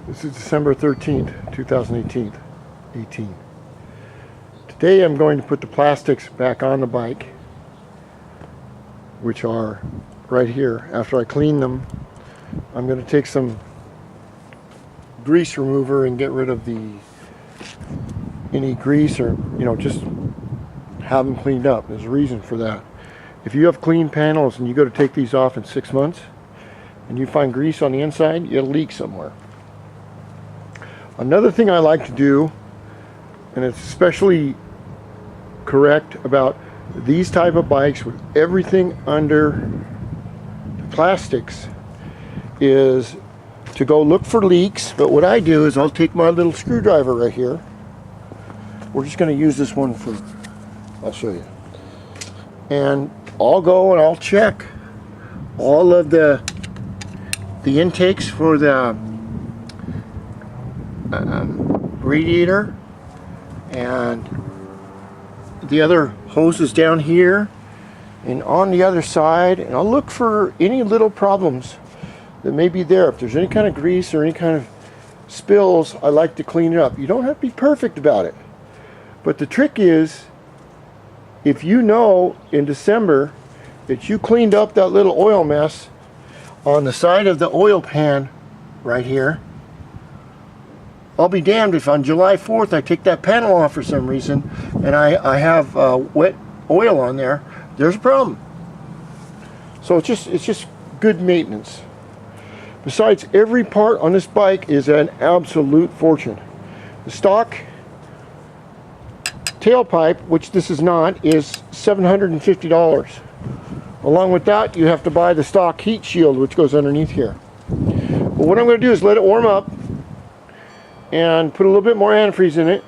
This is December 13th, 2018. Today I'm going to put the plastics back on the bike, which are right here. After I clean them, I'm going to take some grease remover and get rid of any grease, or just have them cleaned up. There's a reason for that. If you have clean panels and you go to take these off in 6 months and you find grease on the inside, it'll leak somewhere. Another thing I like to do, and it's especially correct about these type of bikes with everything under the plastics, is to go look for leaks. But what I do is I'll take my little screwdriver right here. We're just going to use this one for, I'll show you. And I'll go and I'll check all of the intakes for the radiator and the other hoses down here and on the other side, and I'll look for any little problems that may be there. If there's any kind of grease or any kind of spills, I like to clean it up. You don't have to be perfect about it, but the trick is, if you know in December that you cleaned up that little oil mess on the side of the oil pan right here, I'll be damned if on July 4th I take that panel off for some reason and I have wet oil on there. There's a problem. So it's just good maintenance. Besides, every part on this bike is an absolute fortune. The stock tailpipe, which this is not, is $750. Along with that, you have to buy the stock heat shield, which goes underneath here. But what I'm going to do is let it warm up and put a little bit more antifreeze in it.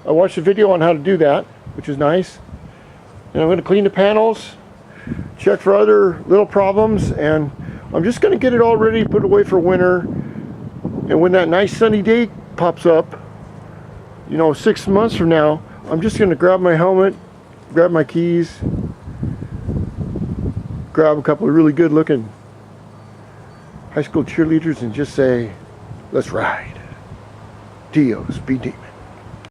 I watched a video on how to do that, which is nice. And I'm going to clean the panels, check for other little problems, and I'm just going to get it all ready, put it away for winter. And when that nice sunny day pops up, 6 months from now, I'm just going to grab my helmet, grab my keys, grab a couple of really good looking high school cheerleaders and just say, let's ride. DIOSpeedDEMON.